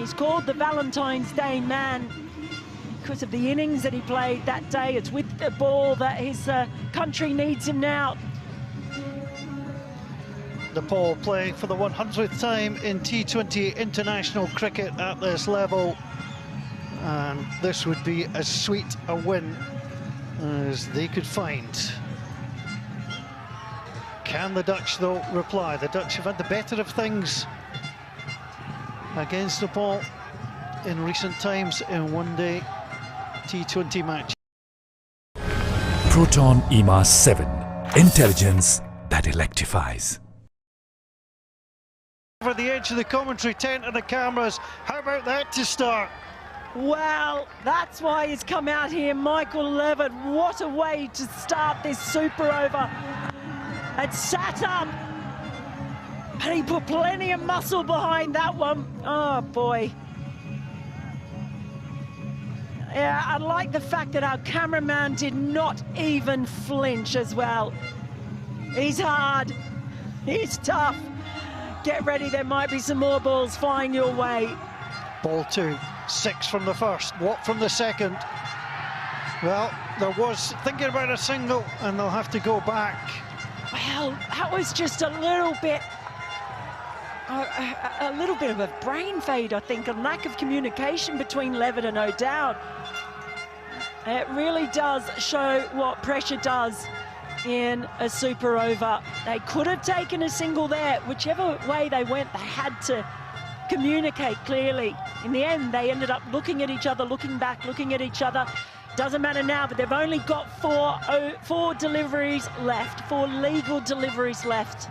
He's called the Valentine's Day man because of the innings that he played that day. It's with the ball that his country needs him now. Nepal playing for the 100th time in T20 international cricket at this level, and this would be as sweet a win as they could find. Can the Dutch, though, reply? The Dutch have had the better of things against Nepal in recent times in one-day T20 match. Proton EMAS 7. Intelligence that electrifies. Over the edge of the commentary tent and the cameras, how about that to start? Well, that's why he's come out here, Michael Levitt. What a way to start this super over. It sat up, and he put plenty of muscle behind that one. Oh, boy. Yeah, I like the fact that our cameraman did not even flinch as well. He's hard, he's tough. Get ready, there might be some more balls flying your way. Ball 2, 6 from the first, what from the second? Well, there was thinking about a single, and they'll have to go back. Well, that was just a little bit of a brain fade, I think, a lack of communication between Levitt and O'Dowd. It really does show what pressure does in a super over. They could have taken a single there. Whichever way they went, they had to communicate clearly. In the end, they ended up looking at each other, looking back, looking at each other. Doesn't matter now, but they've only got four deliveries left, 4 legal deliveries left.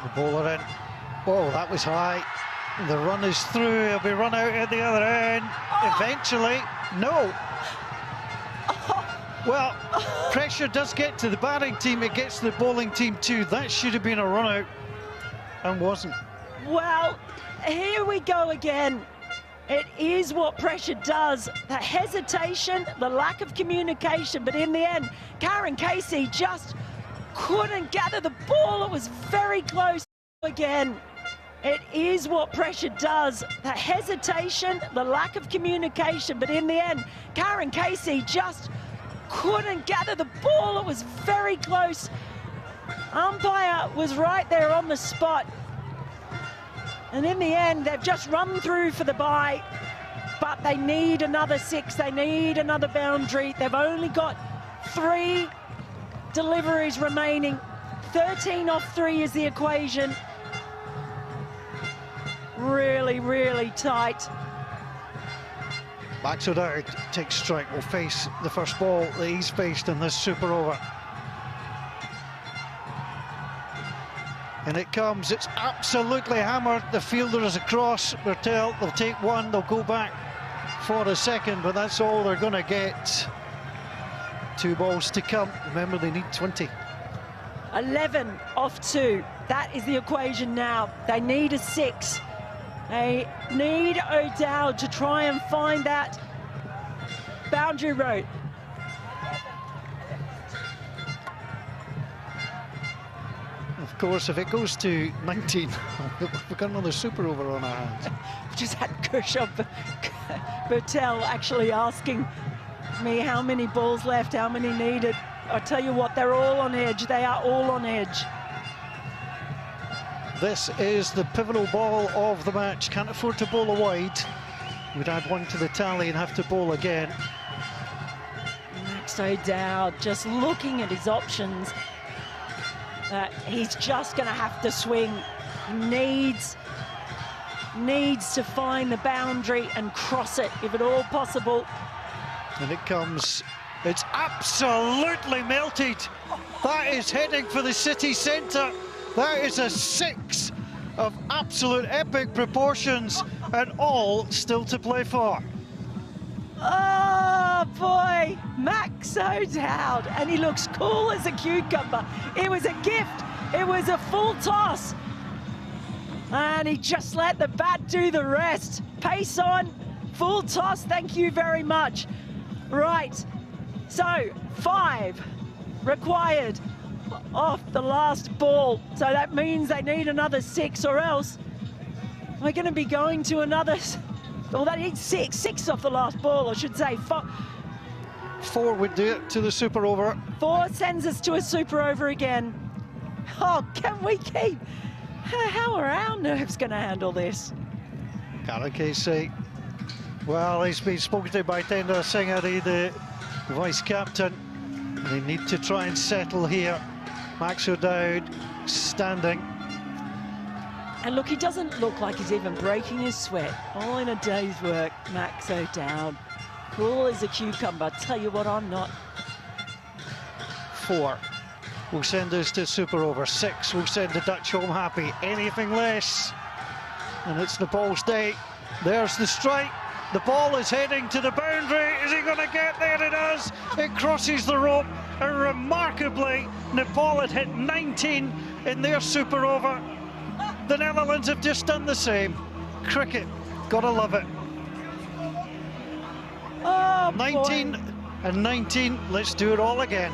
The bowler in. Oh, that was high. The run is through. He'll be run out at the other end. Oh. Eventually. No. Well, pressure does get to the batting team. It gets to the bowling team too. That should have been a run out and wasn't. Well, here we go again. It is what pressure does. The hesitation, the lack of communication, but in the end, Karen Casey just couldn't gather the ball. It was very close again. It is what pressure does. The hesitation, the lack of communication, but in the end, Karen Casey just couldn't gather the ball. It was very close. Umpire was right there on the spot. And in the end, they've just run through for the bye, but they need another 6. They need another boundary. They've only got 3 deliveries remaining. 13 off 3 is the equation. Really, really tight. Max O'Dowd takes strike, will face the first ball that he's faced in this super over. And it comes, it's absolutely hammered. The fielder is across. Bertel, they'll take 1, they'll go back for a second, but that's all they're going to get. 2 balls to come. Remember, they need 20. 11 off 2. That is the equation now. They need a 6. They need O'Dowd to try and find that boundary road. Of course, if it goes to 19, we've got another super over on our hands. Just had Bertel actually asking me how many balls left, how many needed. I tell you what, they're all on edge. They are all on edge. This is the pivotal ball of the match. Can't afford to bowl a wide. Would add 1 to the tally and have to bowl again. Max O'Dowd just looking at his options. He's just going to have to swing. He needs to find the boundary and cross it, if at all possible. And it comes. It's absolutely melted. That is heading for the city centre. That is a 6 of absolute epic proportions, and all still to play for. Oh boy, Max O'Dowd, and he looks cool as a cucumber. It was a gift, it was a full toss, and he just let the bat do the rest. Pace on, full toss, thank you very much. Right, so 5 required off the last ball, so that means they need another 6, or else We're going to be going to another, well, that is six off the last ball, I should say. Four would do it to the super over. 4 sends us to a super over again. Oh, can we keep? How are our nerves going to handle this? Karen Casey. Well, he's been spoken to by Tender Singh-Ari, the vice captain. They need to try and settle here. Max O'Dowd standing. And look, he doesn't look like he's even breaking his sweat. All in a day's work, Max O'Dowd. Cool as a cucumber. Tell you what, I'm not. 4 will send us to super over. 6 will send the Dutch home happy. Anything less, and it's Nepal's day. There's the strike. The ball is heading to the boundary. Is he going to get there? It does. It crosses the rope. And remarkably, Nepal had hit 19 in their super over. The Netherlands have just done the same. Cricket, gotta love it. Oh, 19 boy. and 19, let's do it all again.